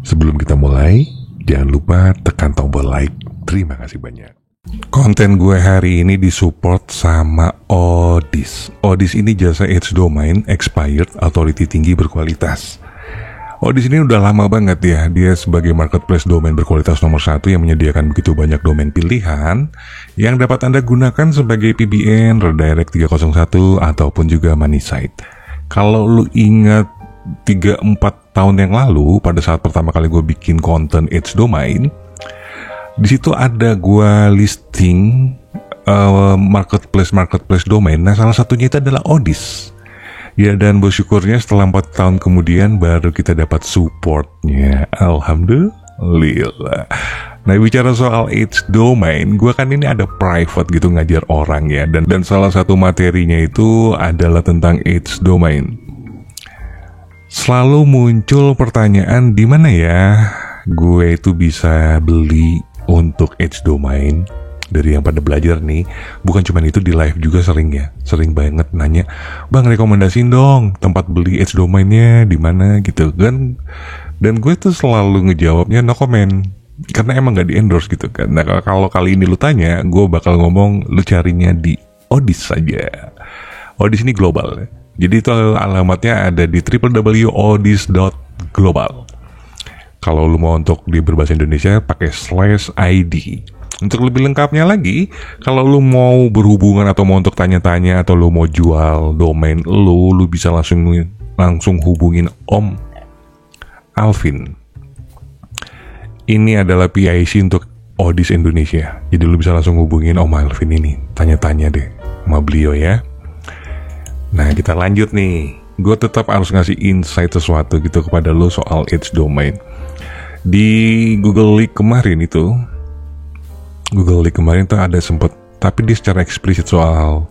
Sebelum kita mulai, jangan lupa tekan tombol like. Terima kasih banyak. Konten gue hari ini disupport sama Odys. Odys ini jasa H-Domain Expired Authority tinggi berkualitas. Odys ini udah lama banget ya. Dia sebagai marketplace domain berkualitas nomor 1 yang menyediakan begitu banyak domain pilihan yang dapat Anda gunakan sebagai PBN, Redirect 301 ataupun juga money site. Kalau lu ingat 3-4 tahun yang lalu pada saat pertama kali gue bikin konten H-Domain, di situ ada gue listing marketplace domain. Nah, salah satunya itu adalah Odys. Ya, dan bersyukurnya setelah 4 tahun kemudian baru kita dapat supportnya. Alhamdulillah. Nah, bicara soal H-Domain, gue kan ini ada private gitu ngajar orang ya. Dan salah satu materinya itu adalah tentang H-Domain. Selalu muncul pertanyaan, di mana ya gue itu bisa beli untuk H-Domain. Dari yang pada belajar nih, bukan cuma itu, di live juga sering banget nanya, bang rekomendasiin dong tempat beli H-Domainnya di mana gitu kan. Dan gue tuh selalu ngejawabnya no comment, karena emang gak di endorse gitu kan. Nah, kalau kali ini lu tanya, gue bakal ngomong lu carinya di Odys saja. Odys ini global, jadi itu alamatnya ada di www.odys.global. Kalau lu mau untuk di berbahasa Indonesia pakai /ID. Untuk lebih lengkapnya lagi, kalau lu mau berhubungan atau mau untuk tanya-tanya atau lu mau jual domain lu bisa langsung hubungin Om Alvin. Ini adalah PIC untuk Odys Indonesia. Jadi lu bisa langsung hubungin Om Alvin ini, tanya-tanya deh sama beliau ya. Nah, kita lanjut nih. Gue tetap harus ngasih insight sesuatu gitu kepada lu soal H-Domain. Di Google Leak kemarin tuh ada sempet, tapi dia secara eksplisit soal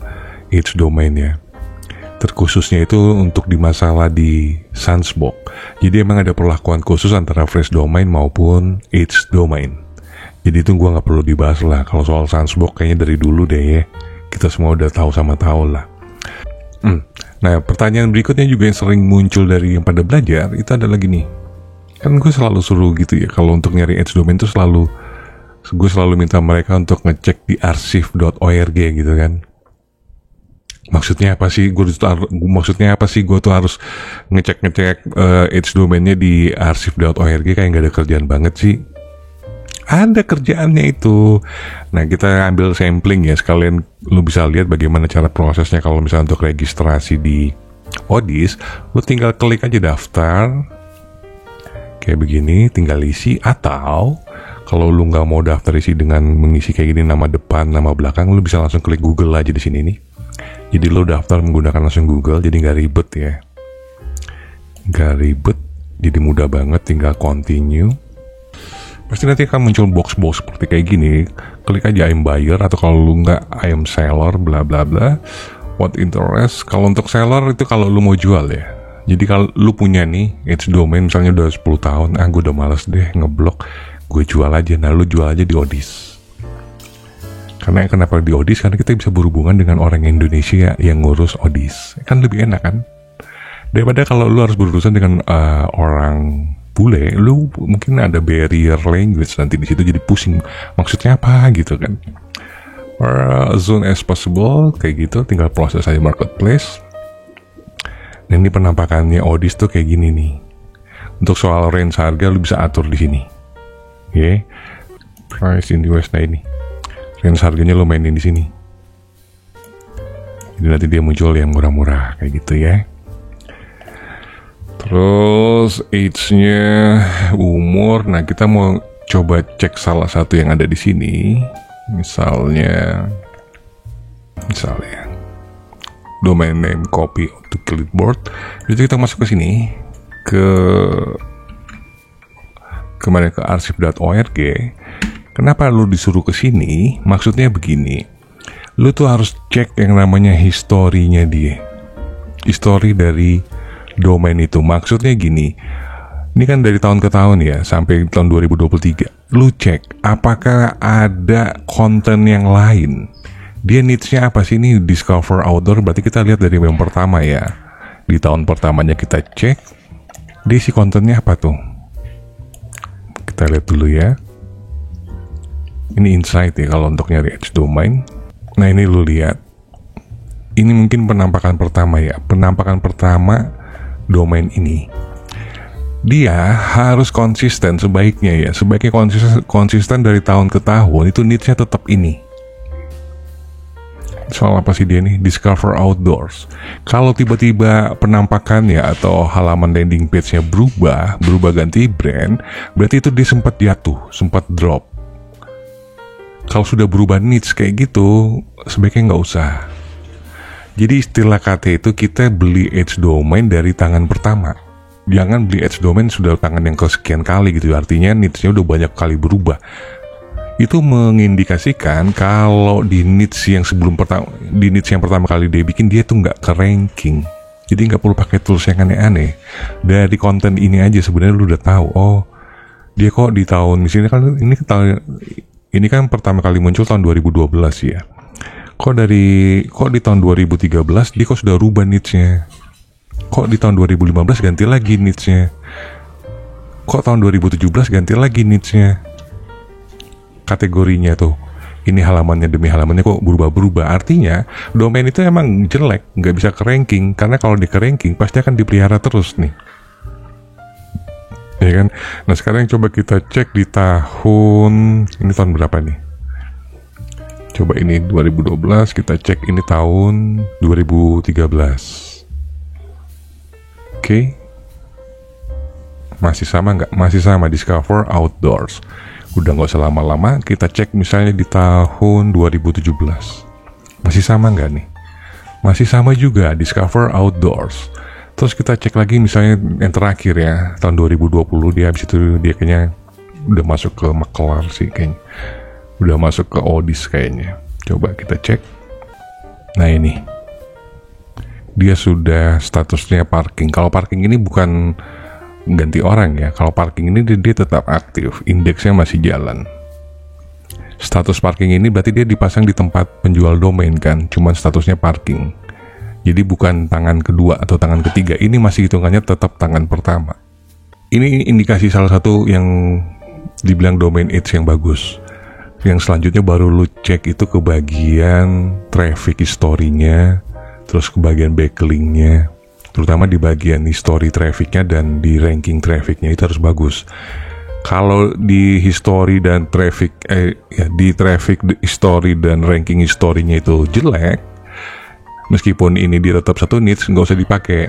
H-Domain ya. Terkhususnya itu untuk di masalah di Sandsbox. Jadi emang ada perlakuan khusus antara fresh domain maupun H-Domain. Jadi itu gue gak perlu dibahas lah. Kalau soal Sandsbox kayaknya dari dulu deh ya, kita semua udah tahu lah. Nah, pertanyaan berikutnya juga yang sering muncul dari yang pada belajar itu adalah gini. Kan gue selalu suruh gitu ya, kalau untuk nyari H-Domain itu gue selalu minta mereka untuk ngecek di archive.org gitu kan. Maksudnya apa sih gue tuh harus ngecek H-Domainnya di archive.org, kayak gak ada kerjaan banget sih. Ada kerjaannya itu. Nah, kita ambil sampling ya, sekalian lu bisa lihat bagaimana cara prosesnya. Kalau misalnya untuk registrasi di Odys, lu tinggal klik aja daftar kayak begini, tinggal isi. Atau kalau lu nggak mau daftar isi dengan mengisi kayak gini, nama depan, nama belakang, lu bisa langsung klik Google aja di sini nih. Jadi lu daftar menggunakan langsung Google, jadi nggak ribet ya. Nggak ribet, jadi mudah banget, tinggal continue. Pasti nanti akan muncul box-box seperti kayak gini. Klik aja I am buyer, atau kalau lu nggak I am seller, bla bla bla. What interest? Kalau untuk seller itu kalau lu mau jual ya. Jadi kalau lu punya nih H-Domain misalnya udah 10 tahun, gue udah males deh ngeblok, gue jual aja. Nah, lu jual aja di Odys. Karena kenapa di Odys? Karena kita bisa berhubungan dengan orang Indonesia yang ngurus Odys. Kan lebih enak kan? Daripada kalau lu harus berurusan dengan orang bule, lu mungkin ada barrier language nanti di situ, jadi pusing. Maksudnya apa gitu kan? As soon as possible kayak gitu, tinggal proses aja marketplace. Nah, ini penampakannya Odys tuh kayak gini nih. Untuk soal range harga lu bisa atur di sini. Oke. Price in US, nah ini. Range harganya lu mainin di sini. Jadi nanti dia muncul yang murah-murah kayak gitu ya. Terus age-nya, umur. Nah, kita mau coba cek salah satu yang ada di sini. Misalnya domain name, copy to clipboard. Jadi kita masuk ke sini, ke archive.org. Kenapa lu disuruh ke sini? Maksudnya begini, lu tuh harus cek yang namanya historinya dia, history dari domain itu. Maksudnya gini, ini kan dari tahun ke tahun ya, sampai tahun 2023. Lu cek apakah ada konten yang lain Dia niche-nya apa sih? Ini discover outdoor, berarti kita lihat dari yang pertama ya. Di tahun pertamanya kita cek, dia isi kontennya apa tuh? Kita lihat dulu ya. Ini insight ya kalau untuk nyari Edge domain. Nah ini lu lihat. Ini mungkin penampakan pertama ya. Penampakan pertama domain ini. Dia harus konsisten sebaiknya ya. Sebaiknya konsisten dari tahun ke tahun. Itu niche-nya tetap ini. Soal apa sih dia nih? Discover outdoors. Kalau tiba-tiba penampakannya atau halaman landing page-nya berubah ganti brand, berarti itu dia sempat jatuh, sempat drop. Kalau sudah berubah niche kayak gitu, sebaiknya nggak usah. Jadi istilah KT itu kita beli Edge domain dari tangan pertama. Jangan beli Edge domain sudah tangan yang kesekian kali gitu. Artinya niche-nya udah banyak kali berubah. Itu mengindikasikan kalau di niche yang pertama kali dia bikin, dia tuh nggak ke ranking. Jadi nggak perlu pakai tools yang aneh-aneh. Dari konten ini aja sebenarnya lu udah tahu. Oh, dia kok di tahun misalnya kan ini kan pertama kali muncul tahun 2012 ya. Kok di tahun 2013 dia kok sudah rubah niche-nya. Kok di tahun 2015 ganti lagi niche-nya. Kok tahun 2017 ganti lagi niche-nya. Kategorinya tuh, ini halamannya demi halamannya kok berubah-berubah. Artinya domain itu emang jelek, nggak bisa ke ranking. Karena kalau di ke ranking pasti akan dipelihara terus nih, ya kan? Nah sekarang coba kita cek di ini tahun berapa nih? Coba ini 2012, kita cek ini tahun 2013. Oke. Masih sama nggak? Masih sama, discover outdoors. Udah nggak usah lama-lama, kita cek misalnya di tahun 2017. Masih sama nggak nih? Masih sama juga, discover outdoors. Terus kita cek lagi misalnya yang terakhir ya, tahun 2020 dia habis itu dia kayaknya udah masuk ke Maklar sih kayaknya. Udah masuk ke Odys kayaknya. Coba kita cek. Nah ini. Dia sudah statusnya parking. Kalau parking ini bukan ganti orang ya. Kalau parking ini dia tetap aktif, indeksnya masih jalan. Status parking ini berarti dia dipasang di tempat penjual domain kan, cuman statusnya parking. Jadi bukan tangan kedua atau tangan ketiga, ini masih hitungannya tetap tangan pertama. Ini indikasi salah satu yang dibilang domain Edge yang bagus. Yang selanjutnya baru lu cek itu ke bagian traffic history-nya, terus ke bagian backlink-nya. Terutama di bagian history trafficnya dan di ranking trafficnya itu harus bagus. Kalau di history dan traffic, di traffic history dan ranking history-nya itu jelek, meskipun ini dia tetap satu niche, nggak usah dipakai.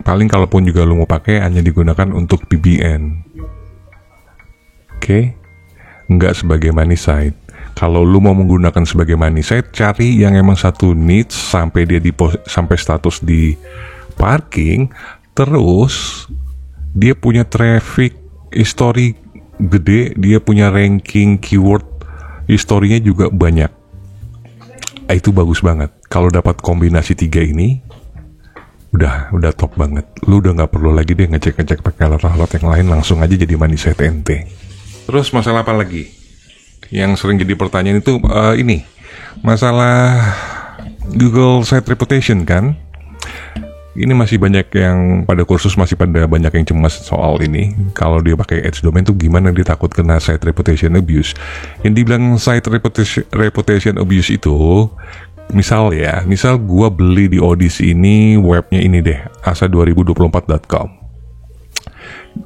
Paling kalaupun juga lu mau pakai, hanya digunakan untuk BBN. Oke? Nggak sebagai money site. Kalau lu mau menggunakan sebagai money site, cari yang emang satu niche sampai dia sampai status di parking, terus dia punya traffic history gede, dia punya ranking keyword historinya juga banyak. Itu bagus banget. Kalau dapat kombinasi 3 ini, udah top banget. Lu udah nggak perlu lagi deh ngecek pakai alat-alat yang lain, langsung aja jadi money site ente. Terus masalah apa lagi? Yang sering jadi pertanyaan itu ini masalah Google Site Reputation kan? Ini masih banyak yang pada kursus masih pada banyak yang cemas soal ini. Kalau dia pakai Edge domain tuh gimana, dia takut kena site reputation abuse. Yang dibilang site reputation abuse itu, misal gua beli di Odys ini, webnya ini deh, asa2024.com.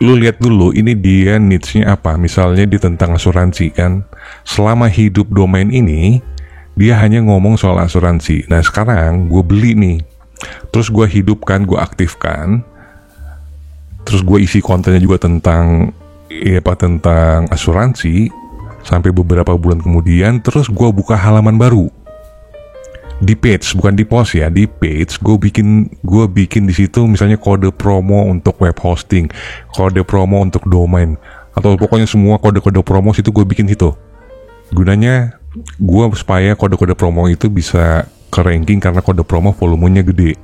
Lu lihat dulu ini dia niche-nya apa. Misalnya di tentang asuransi kan. Selama hidup domain ini dia hanya ngomong soal asuransi. Nah sekarang gue beli nih, terus gue hidupkan, gue aktifkan, terus gue isi kontennya juga tentang asuransi. Sampai beberapa bulan kemudian, terus gue buka halaman baru di page, bukan di post ya, di page. Gue bikin di situ misalnya kode promo untuk web hosting, kode promo untuk domain, atau pokoknya semua kode-kode promo situ gue bikin situ. Gunanya gue supaya kode-kode promo itu bisa ke ranking karena kode promo volumenya gede.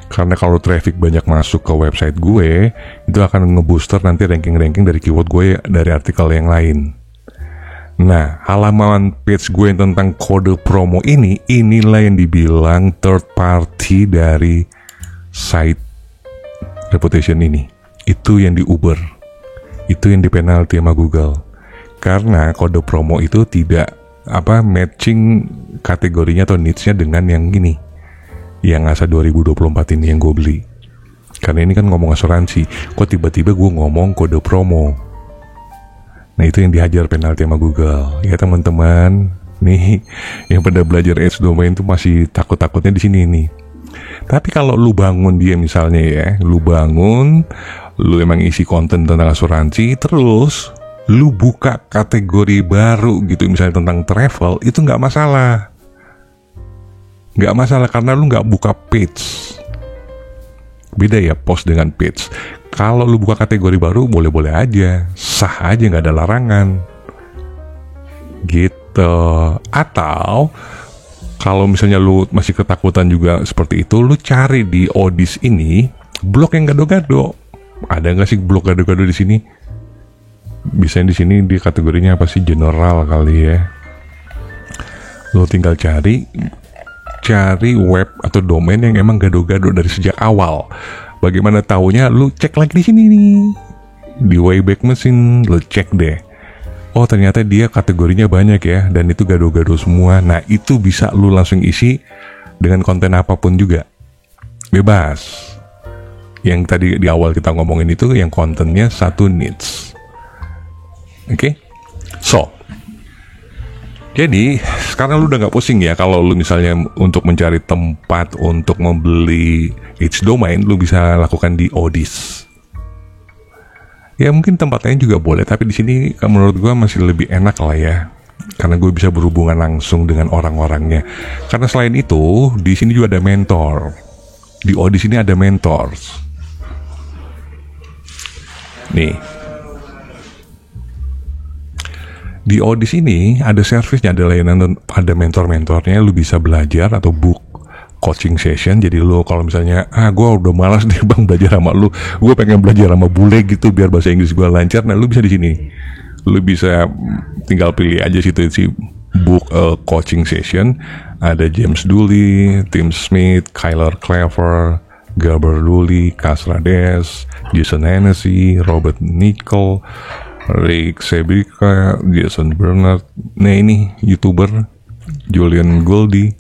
Karena kalau traffic banyak masuk ke website gue, itu akan ngebooster nanti ranking-ranking dari keyword gue dari artikel yang lain. Nah, halaman page gue yang tentang kode promo inilah yang dibilang third party dari site reputation ini. Itu yang di Uber, itu yang di penalti sama Google. Karena kode promo itu tidak matching kategorinya atau niche-nya dengan yang ini, yang ASA 2024 ini yang gue beli. Karena ini kan ngomong asuransi, kok tiba-tiba gue ngomong kode promo. Nah, itu yang dihajar penalti sama Google. Ya teman-teman, nih yang pada belajar Edge domain tuh masih takut-takutnya di sini nih. Tapi kalau lu bangun dia misalnya ya, lu emang isi konten tentang asuransi, terus lu buka kategori baru gitu, misalnya tentang travel, itu nggak masalah. Nggak masalah karena lu nggak buka page. Beda ya post dengan page. Kalau lu buka kategori baru boleh-boleh aja, sah aja, nggak ada larangan gitu. Atau kalau misalnya lu masih ketakutan juga seperti itu, lu cari di Odys ini blog yang gado-gado. Ada nggak sih blog gado-gado di sini? Bisa di sini di kategorinya apa sih, general kali ya. Lu tinggal cari web atau domain yang emang gado-gado dari sejak awal. Bagaimana taunya? Lu cek lagi di sini nih, di Wayback Machine, lu cek deh. Oh, ternyata dia kategorinya banyak ya, dan itu gado-gado semua. Nah, itu bisa lu langsung isi dengan konten apapun juga, bebas. Yang tadi di awal kita ngomongin itu yang kontennya satu niche. Oke? So, jadi sekarang lu udah nggak pusing ya kalau lu misalnya untuk mencari tempat untuk membeli Edge domain, lu bisa lakukan di Odys. Ya mungkin tempat lain juga boleh, tapi di sini menurut gua masih lebih enak lah ya, karena gue bisa berhubungan langsung dengan orang-orangnya. Karena selain itu di sini juga ada mentor. Di Odys ini ada mentors. Nih. Di Odys ini ada servisnya, ada layanan, ada mentor-mentornya. Lu bisa belajar atau book coaching session. Jadi lu kalau misalnya gue udah malas deh bang belajar sama lu, gue pengen belajar sama bule gitu biar bahasa Inggris gue lancar. Nah, lu bisa di sini. Lu bisa tinggal pilih aja situ sih, book a coaching session. Ada James Dooley, Tim Smith, Kyler Clever, Gabor Dooley, Kas Rades, Jason Hennessy, Robert Nickel, Rick Sebrika, Jason Bernard. Nah, ini YouTuber Julian Goldie,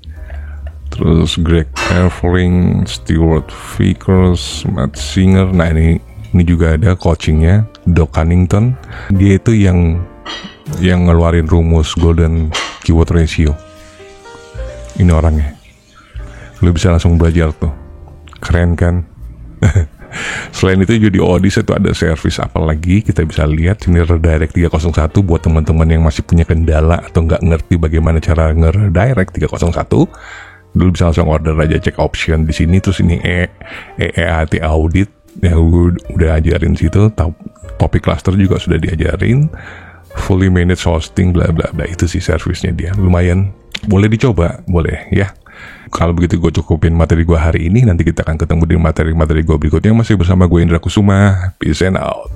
terus Greg Everling, Stewart Vickers, Matt Singer. Nah, ini juga ada coachingnya Doc Cunnington. Dia itu yang ngeluarin rumus golden keyword ratio. Ini orangnya. Lu bisa langsung belajar tuh. Keren kan? Selain itu juga di Odys itu ada service apa lagi kita bisa lihat. Ini redirect 301 buat teman-teman yang masih punya kendala atau nggak ngerti bagaimana cara nge-redirect 301. Dulu bisa langsung order aja, cek option di sini. Terus ini EAT audit yang udah ajarin situ. Topic cluster juga sudah diajarin. Fully managed hosting bla bla bla, itu sih servicenya dia. Lumayan, boleh dicoba, boleh ya. Kalau begitu gue cukupin materi gue hari ini. Nanti kita akan ketemu di materi-materi gue berikutnya. Masih bersama gue Indra Kusuma. Peace and out.